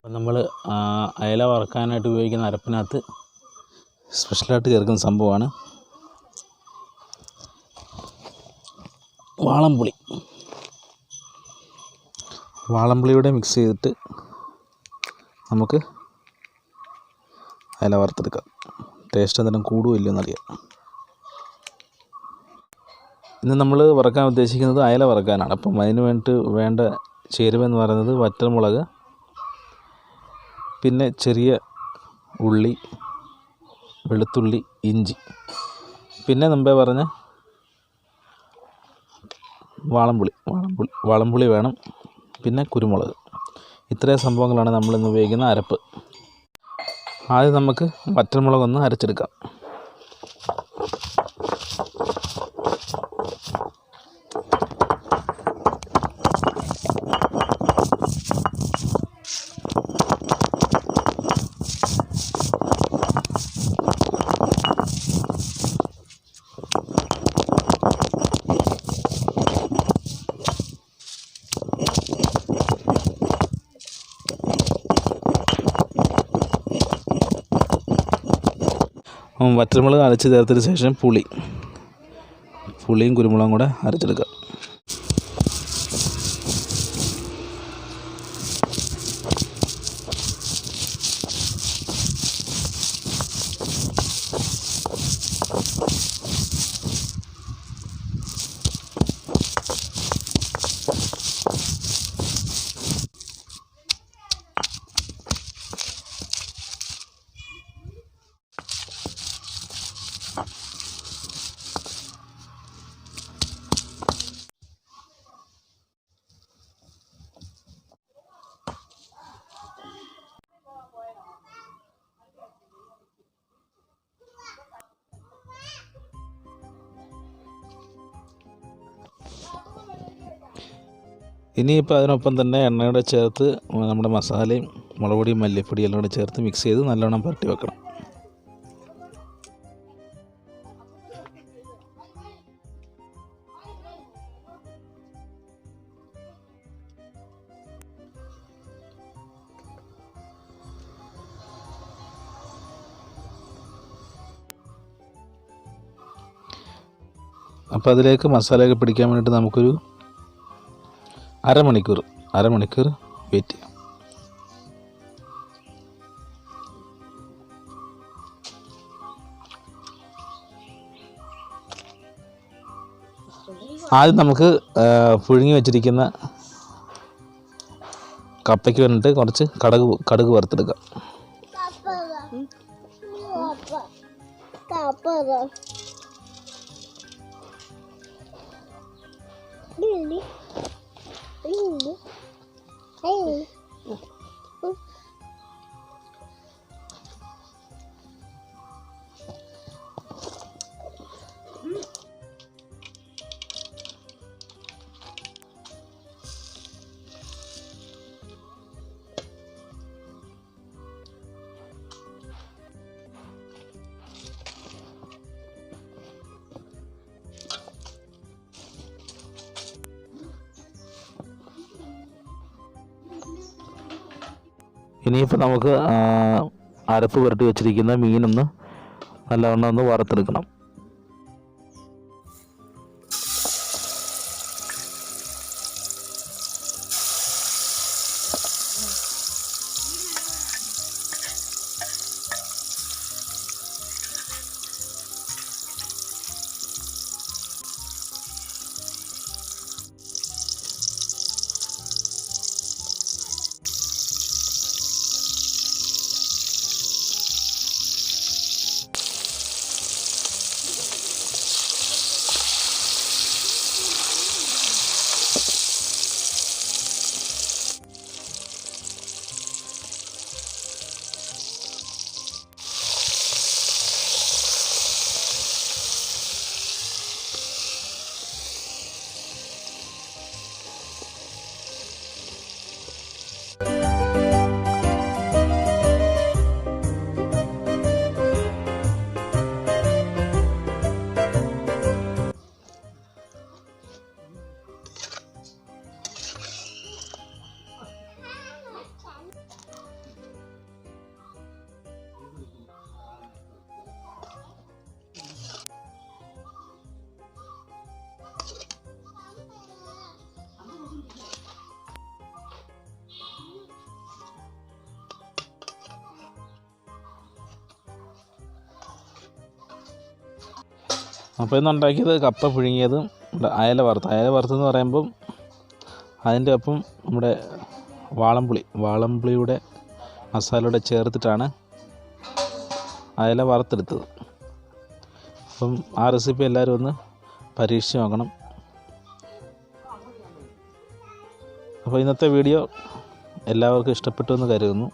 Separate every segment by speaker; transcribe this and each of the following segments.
Speaker 1: നമ്മൾ അയല വറക്കാനായിട്ട് ഉപയോഗിക്കുന്ന അരപ്പിനകത്ത് സ്പെഷ്യലായിട്ട് ചേർക്കുന്ന സംഭവമാണ് വാളംപുളി. വാളംപുളിയുടെ മിക്സ് ചെയ്തിട്ട് നമുക്ക് അയല വറുത്തെടുക്കാം. ടേസ്റ്റ് എന്തെങ്കിലും കൂടുമോ ഇല്ലയോ എന്നറിയാം. ഇന്ന് നമ്മൾ വറക്കാൻ ഉദ്ദേശിക്കുന്നത് അയല വറക്കാനാണ്. അപ്പം അതിന് വേണ്ടിയിട്ട് വേണ്ട ചേരുവെന്ന് പറയുന്നത് വറ്റൽമുളക്, പിന്നെ ചെറിയ ഉള്ളി, വെളുത്തുള്ളി, ഇഞ്ചി, പിന്നെ മുമ്പേ പറഞ്ഞ വാളംപുളി വേണം, പിന്നെ കുരുമുളക്. ഇത്രയും സംഭവങ്ങളാണ് നമ്മളിന്ന് ഉപയോഗിക്കുന്ന അരപ്പ്. ആദ്യം നമുക്ക് വറ്റൽമുളകൊന്ന് അരച്ചെടുക്കാം. വറ്റൽമുളക് അരച്ച് ചേർത്തതിന് ശേഷം പുളിയും കുരുമുളകും കൂടെ അരച്ചെടുക്കുക. ഇനിയിപ്പോൾ അതിനൊപ്പം തന്നെ എണ്ണയുടെ ചേർത്ത് നമ്മുടെ മസാലയും മുളക് പൊടിയും മല്ലിപ്പൊടിയും എല്ലാം കൂടെ ചേർത്ത് മിക്സ് ചെയ്ത് നല്ലോണം പുരട്ടി വെക്കണം. അപ്പോൾ അതിലേക്ക് മസാലയൊക്കെ പിടിക്കാൻ വേണ്ടിയിട്ട് നമുക്കൊരു അരമണിക്കൂർ വെയിറ്റ് ചെയ്യാം. ആദ്യം നമുക്ക് പുഴുങ്ങി വെച്ചിരിക്കുന്ന കപ്പയ്ക്ക് വേണ്ടിയിട്ട് കുറച്ച് കടുക് വറുത്തെടുക്കാം. ഇനിയിപ്പോൾ നമുക്ക് അരപ്പ് പുരട്ടി വെച്ചിരിക്കുന്ന മീനൊന്ന് നല്ലവണ്ണം ഒന്ന് വറുത്തെടുക്കണം. അപ്പോൾ ഇന്നുണ്ടാക്കിയത് കപ്പ പുഴുങ്ങിയതും അയല വറുത്തെന്ന് പറയുമ്പം അതിൻ്റെ ഒപ്പം നമ്മുടെ വാളംപുളിയുടെ മസാലയുടെ ചേർത്തിട്ടാണ് അയല വറുത്തെടുത്തത്. അപ്പം ആ റെസിപ്പി എല്ലാവരും ഒന്ന് പരീക്ഷിച്ച് നോക്കണം. അപ്പോൾ ഇന്നത്തെ വീഡിയോ എല്ലാവർക്കും ഇഷ്ടപ്പെട്ടു എന്ന് കരുതുന്നു.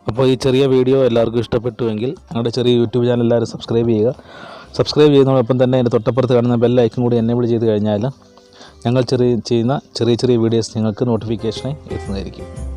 Speaker 1: അപ്പോൾ ഈ ചെറിയ വീഡിയോ എല്ലാവർക്കും ഇഷ്ടപ്പെട്ടുവെങ്കിൽ ഞങ്ങളുടെ ചെറിയ യൂട്യൂബ് ചാനൽ എല്ലാവരും സബ്സ്ക്രൈബ് ചെയ്യുക. സബ്സ്ക്രൈബ് ചെയ്യുന്നതോടൊപ്പം തന്നെ അതിൻ്റെ തൊട്ടപ്പുറത്ത് കാണുന്ന ബെൽ ഐക്കൺ കൂടി എനേബിൾ ചെയ്ത് കഴിഞ്ഞാൽ ഞങ്ങൾ ചെയ്യുന്ന ചെറിയ വീഡിയോസ് നിങ്ങൾക്ക് നോട്ടിഫിക്കേഷനായി എത്തുന്നതായിരിക്കും.